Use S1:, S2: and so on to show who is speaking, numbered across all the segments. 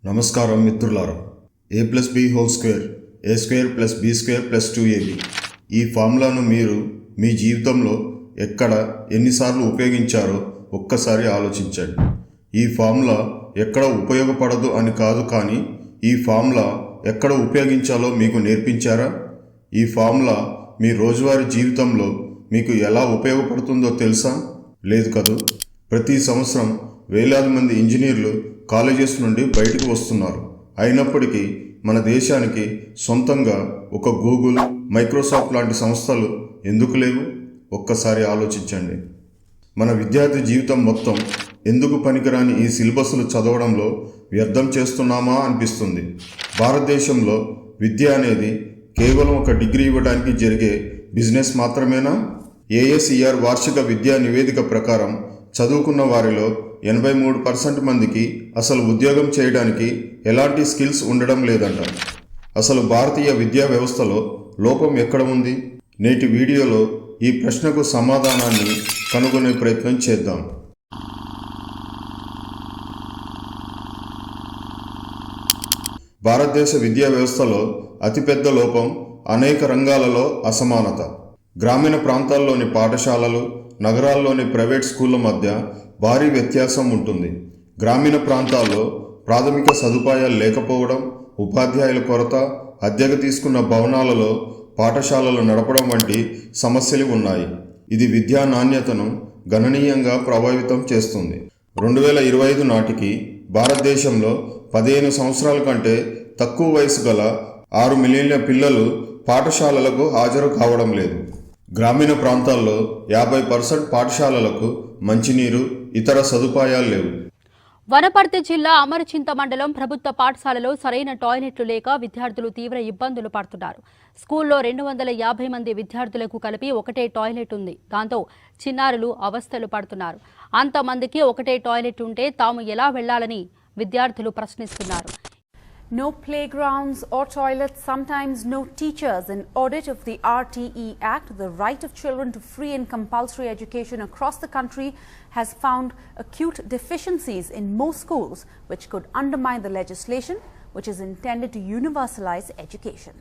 S1: నమస్కారం మిత్రులారా. a+b² a²+b² + 2ab ఈ ఫార్ములాను మీరు మీ జీవితంలో ఎక్కడ ఎన్నిసార్లు ఉపయోగించారో ఒక్కసారి ఆలోచించండి. ఈ ఫార్ములా ఎక్కడ ఉపయోగపడదు అని కాదు, కానీ ఈ ఫార్ములా ఎక్కడ ఉపయోగించాలో మీకు నేర్పించారా? ఈ ఫార్ములా మీ రోజువారీ జీవితంలో మీకు ఎలా ఉపయోగపడుతుందో తెలుసా? లేదు కదూ. ప్రతి సంవత్సరం వేలాది మంది ఇంజనీర్లు కాలేజెస్ నుండి బయటకు వస్తున్నారు. అయినప్పటికీ మన దేశానికి సొంతంగా ఒక గూగుల్, మైక్రోసాఫ్ట్ లాంటి సంస్థలు ఎందుకు లేవు? ఒక్కసారి ఆలోచించండి. మన విద్యార్థి జీవితం మొత్తం ఎందుకు పనికిరాని ఈ సిలబస్లు చదవడంలో వ్యర్థం చేస్తున్నామా అనిపిస్తుంది. భారతదేశంలో విద్య అనేది కేవలం ఒక డిగ్రీ ఇవ్వడానికి జరిగే బిజినెస్ మాత్రమేనా? ASER వార్షిక విద్యా నివేదిక ప్రకారం చదువుకున్న వారిలో 83% మందికి అసలు ఉద్యోగం చేయడానికి ఎలాంటి స్కిల్స్ ఉండడం లేదంట. అసలు భారతీయ విద్యా వ్యవస్థలో లోపం ఎక్కడ ఉంది? నేటి వీడియోలో ఈ ప్రశ్నకు సమాధానాన్ని కనుగొనే ప్రయత్నం చేద్దాం. భారతదేశ విద్యా వ్యవస్థలో అతిపెద్ద లోపం అనేక రంగాలలో అసమానత. గ్రామీణ ప్రాంతాల్లోని పాఠశాలలు, నగరాల్లోని ప్రైవేట్ స్కూళ్ళ మధ్య భారీ వ్యత్యాసం ఉంటుంది. గ్రామీణ ప్రాంతాల్లో ప్రాథమిక సదుపాయాలు లేకపోవడం, ఉపాధ్యాయుల కొరత, అద్దెకు తీసుకున్న భవనాలలో పాఠశాలలు నడపడం వంటి సమస్యలు ఉన్నాయి. ఇది విద్యా నాణ్యతను గణనీయంగా ప్రభావితం చేస్తుంది. 2025 నాటికి భారతదేశంలో 15 సంవత్సరాల కంటే తక్కువ వయసు గల 6 మిలియన్ల పిల్లలు పాఠశాలలకు హాజరు కావడం లేదు. గ్రామీణ ప్రాంతాల్లో 50% పాఠశాలలకు మంచినీరు, ఇతర సదుపాయాలు లేవు.
S2: వనపర్తి జిల్లా అమరచింత మండలం ప్రభుత్వ పాఠశాలలో సరైన టాయిలెట్లు లేక విద్యార్థులు తీవ్ర ఇబ్బందులు పడుతున్నారు. స్కూల్లో 250 మంది విద్యార్థులకు కలిపి ఒకటే టాయిలెట్ ఉంది. దాంతో చిన్నారులు అవస్థలు పడుతున్నారు. అంతమందికి ఒకటే టాయిలెట్ ఉంటే తాము ఎలా వెళ్లాలని విద్యార్థులు ప్రశ్నిస్తున్నారు.
S3: No playgrounds or toilets, sometimes no teachers. An audit of the RTE Act, the Right of Children to Free and Compulsory Education across the country, has found acute deficiencies in most schools, which could undermine the legislation, which is intended to universalize education.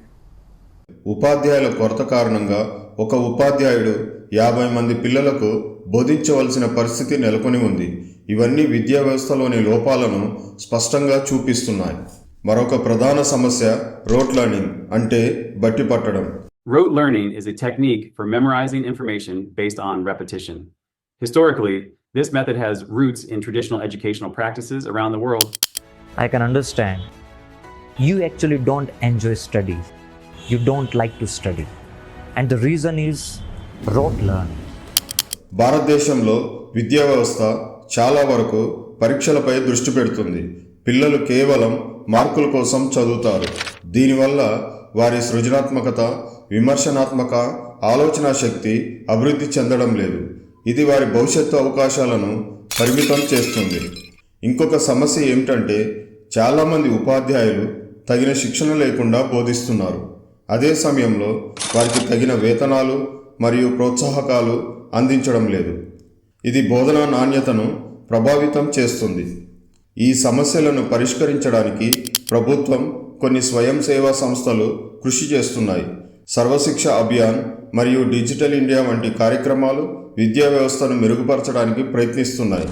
S1: ఉపాధ్యాయుల కొరత కారణంగా ఒక ఉపాధ్యాయుడు 50 మంది పిల్లలకు బోధించవలసిన పరిస్థితి నెలకొని ఉంది. ఇవన్నీ విద్యా వ్యవస్థలోని లోపాలను స్పష్టంగా చూపిస్తున్నాయి. మరొక ప్రధాన సమస్య రోట్ లెర్నింగ్ అంటే బట్టి పట్టడం.
S4: Rote learning is a technique for memorizing information based on repetition. Historically, this method has roots in traditional educational practices around the world.
S5: I can understand. You actually don't enjoy studies. You don't like to study. And the reason is rote learning.
S1: భారతదేశంలో విద్యా వ్యవస్థ చాలా వరకు పరీక్షలపై దృష్టి పెడుతుంది. పిల్లలు కేవలం మార్కుల కోసం చదువుతారు. దీనివల్ల వారి సృజనాత్మకత, విమర్శనాత్మక ఆలోచన శక్తి అభివృద్ధి చెందడం లేదు. ఇది వారి భవిష్యత్తు అవకాశాలను పరిమితం చేస్తుంది. ఇంకొక సమస్య ఏమిటంటే చాలామంది ఉపాధ్యాయులు తగిన శిక్షణ లేకుండా బోధిస్తున్నారు. అదే సమయంలో వారికి తగిన వేతనాలు మరియు ప్రోత్సాహకాలు అందించడం లేదు. ఇది బోధనా నాణ్యతను ప్రభావితం చేస్తుంది. ఈ సమస్యలను పరిష్కరించడానికి ప్రభుత్వం, కొన్ని స్వయం సేవా సంస్థలు కృషి చేస్తున్నాయి. సర్వశిక్ష అభియాన్ మరియు డిజిటల్ ఇండియా వంటి కార్యక్రమాలు విద్యా వ్యవస్థను మెరుగుపరచడానికి ప్రయత్నిస్తున్నాయి.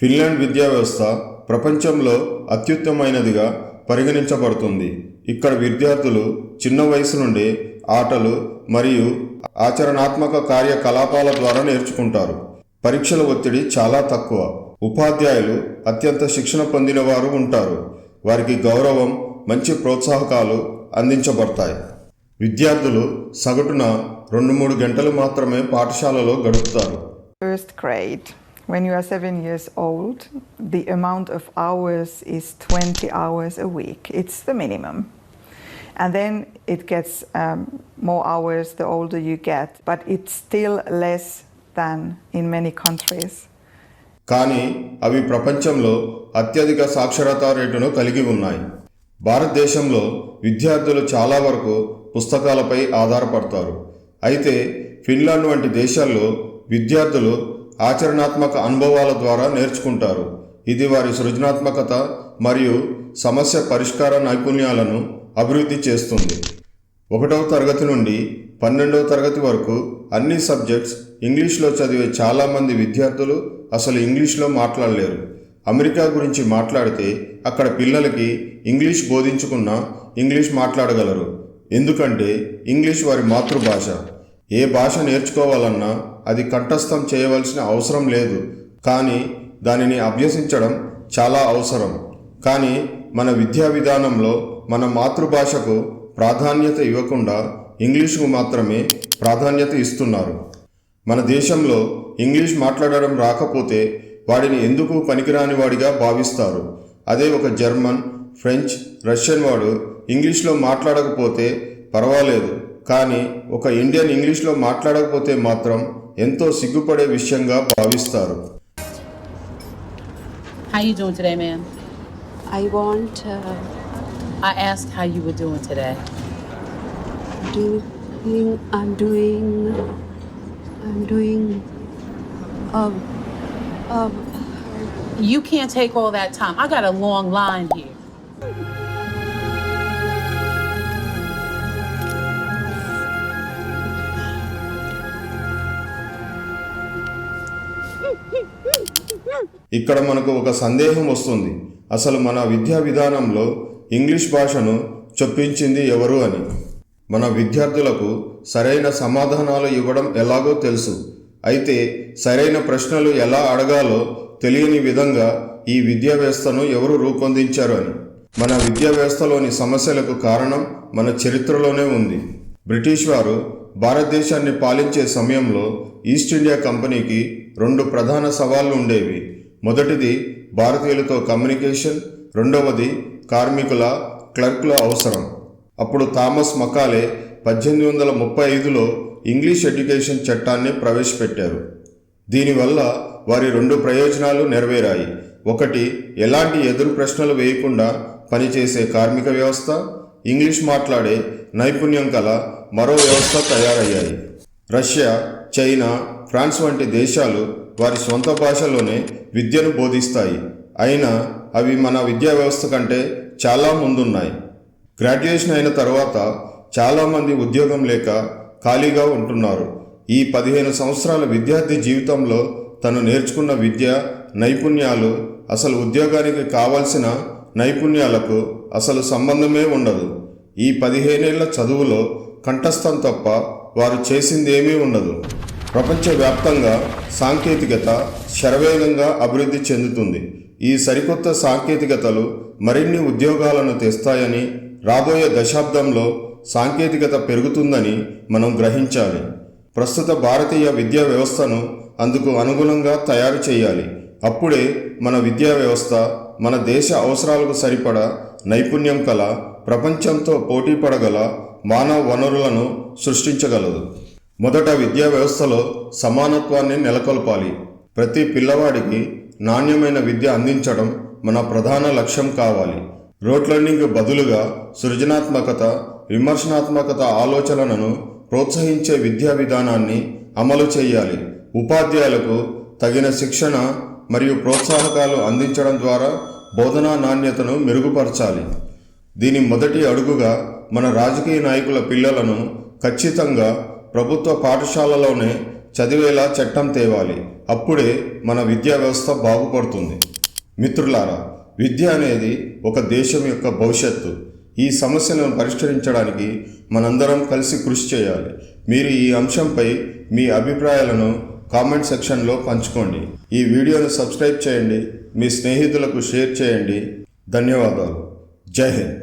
S1: ఫిన్లాండ్ విద్యా వ్యవస్థ ప్రపంచంలో అత్యుత్తమైనదిగా పరిగణించబడుతుంది. ఇక్కడ విద్యార్థులు చిన్న వయసు నుండి ఆటలు మరియు ఆచరణాత్మక కార్యకలాపాల ద్వారా నేర్చుకుంటారు. పరీక్షల ఒత్తిడి చాలా తక్కువ. ఉపాధ్యాయులు అత్యంత శిక్షణ పొందిన వారు ఉంటారు. వారికి గౌరవం, మంచి ప్రోత్సాహకాలు అందించబడతాయి. విద్యార్థులు సగటున 2-3 గంటలు మాత్రమే పాఠశాలలో గడుపుతారు.
S6: First grade, when you are 7 years old, the amount of hours is 20 hours a week. It's the minimum. And then it gets more hours the older you get, but it's still less than in many countries.
S1: కానీ అవి ప్రపంచంలో అత్యధిక సాక్షరతా రేటును కలిగి ఉన్నాయి. భారతదేశంలో విద్యార్థులు చాలా వరకు పుస్తకాలపై ఆధారపడతారు. అయితే ఫిన్లాండ్ వంటి దేశాల్లో విద్యార్థులు ఆచరణాత్మక అనుభవాల ద్వారా నేర్చుకుంటారు. ఇది వారి సృజనాత్మకత మరియు సమస్య పరిష్కార నైపుణ్యాలను అభివృద్ధి చేస్తుంది. 1వ తరగతి నుండి 12వ తరగతి వరకు అన్ని సబ్జెక్ట్స్ ఇంగ్లీష్లో చదివే చాలామంది విద్యార్థులు అసలు ఇంగ్లీష్లో మాట్లాడలేరు. అమెరికా గురించి మాట్లాడితే అక్కడ పిల్లలకి ఇంగ్లీష్ బోధించుకున్నా ఇంగ్లీష్ మాట్లాడగలరు. ఎందుకంటే ఇంగ్లీష్ వారి మాతృభాష. ఏ భాష నేర్చుకోవాలన్నా అది కంఠస్థం చేయవలసిన అవసరం లేదు, కానీ దానిని అభ్యసించడం చాలా అవసరం. కానీ మన విద్యా విధానంలో మన మాతృభాషకు ప్రాధాన్యత ఇవ్వకుండా ఇంగ్లీషుకు మాత్రమే ప్రాధాన్యత ఇస్తున్నారు. మన దేశంలో ఇంగ్లీష్ మాట్లాడడం రాకపోతే వాడిని ఎందుకు పనికిరాని వాడిగా భావిస్తారు. అదే ఒక జర్మన్, ఫ్రెంచ్, రష్యన్ వాడు ఇంగ్లీష్లో మాట్లాడకపోతే పర్వాలేదు, కానీ ఒక ఇండియన్ ఇంగ్లీష్లో మాట్లాడకపోతే మాత్రం ఎంతో సిగ్గుపడే విషయంగా భావిస్తారు.
S7: How you doing today, ma'am? I asked how you were doing today.
S8: I'm doing.
S7: You can't take all that time. I got a long line here.
S1: ఇక్కడ మనకు ఒక సందేహం వస్తుంది, అసలు మన విద్యా విధానంలో ఇంగ్లీష్ భాషను చొప్పించింది ఎవరు అని. మన విద్యార్థులకు సరైన సమాధానాలు ఇవ్వడం ఎలాగో తెలుసు, అయితే సరైన ప్రశ్నలు ఎలా అడగాలో తెలియని విధంగా ఈ విద్యా వ్యవస్థను ఎవరు రూపొందించారు అని. మన విద్యా వ్యవస్థలోని సమస్యలకు కారణం మన చరిత్రలోనే ఉంది. బ్రిటిష్ వారు భారతదేశాన్ని పాలించే సమయంలో ఈస్ట్ ఇండియా కంపెనీకి 2 ప్రధాన సవాళ్లు ఉండేవి. మొదటిది భారతీయులతో కమ్యూనికేషన్, రెండవది కార్మికుల, క్లర్కుల అవసరం. అప్పుడు థామస్ మకాలే 1835లో ఇంగ్లీష్ ఎడ్యుకేషన్ చట్టాన్ని ప్రవేశపెట్టారు. దీనివల్ల వారి 2 ప్రయోజనాలు నెరవేరాయి. ఒకటి, ఎలాంటి ఎదురు ప్రశ్నలు వేయకుండా పనిచేసే కార్మిక వ్యవస్థ, ఇంగ్లీష్ మాట్లాడే నైపుణ్యం కల మరో వ్యవస్థ తయారయ్యాయి. రష్యా, చైనా, ఫ్రాన్స్ వంటి దేశాలు వారి సొంత భాషలోనే విద్యను బోధిస్తాయి. అయినా అవి మన విద్యా వ్యవస్థ కంటే చాలా ముందున్నాయి. గ్రాడ్యుయేషన్ అయిన తర్వాత చాలామంది ఉద్యోగం లేక ఖాళీగా ఉంటున్నారు. ఈ 15 సంవత్సరాల విద్యార్థి జీవితంలో తను నేర్చుకున్న విద్య, నైపుణ్యాలు అసలు ఉద్యోగానికి కావలసిన నైపుణ్యాలకు అసలు సంబంధమే ఉండదు. ఈ 15 ఏళ్ల చదువులో కంఠస్థం తప్ప వారు చేసిందేమీ ఉండదు. ప్రపంచవ్యాప్తంగా సాంకేతికత శరవేగంగా అభివృద్ధి చెందుతుంది. ఈ సరికొత్త సాంకేతికతలు మరిన్ని ఉద్యోగాలను తెస్తాయని, రాబోయే దశాబ్దంలో సాంకేతికత పెరుగుతుందని మనం గ్రహించాలి. ప్రస్తుత భారతీయ విద్యా వ్యవస్థను అందుకు అనుగుణంగా తయారు చేయాలి. అప్పుడే మన విద్యా వ్యవస్థ మన దేశ అవసరాలకు సరిపడా నైపుణ్యం కల, ప్రపంచంతో పోటీ పడగల మానవ వనరులను సృష్టించగలదు. మొదట విద్యా వ్యవస్థలో సమానత్వాన్ని నెలకొల్పాలి. ప్రతి పిల్లవాడికి నాణ్యమైన విద్య అందించడం మన ప్రధాన లక్ష్యం కావాలి. రోట్ లెర్నింగ్ బదులుగా సృజనాత్మకత, విమర్శనాత్మకత ఆలోచనలను ప్రోత్సహించే విద్యా విధానాన్ని అమలు చేయాలి. ఉపాధ్యాయులకు తగిన శిక్షణ మరియు ప్రోత్సాహకాలు అందించడం ద్వారా బోధనా నాణ్యతను మెరుగుపరచాలి. దీని మొదటి అడుగుగా మన రాజకీయ నాయకుల పిల్లలను ఖచ్చితంగా ప్రభుత్వ పాఠశాలలోనే చదివేలా చట్టం తేవాలి. అప్పుడే మన విద్యా వ్యవస్థ బాగుపడుతుంది. మిత్రులారా, విద్య అనేది ఒక దేశం యొక్క భవిష్యత్తు. ఈ సమస్యలను పరిష్కరించడానికి మనందరం కలిసి కృషి చేయాలి. మీరు ఈ అంశంపై మీ అభిప్రాయాలను కామెంట్ సెక్షన్లో పంచుకోండి. ఈ వీడియోను సబ్స్క్రైబ్ చేయండి, మీ స్నేహితులకు షేర్ చేయండి. ధన్యవాదాలు. జై హింద్.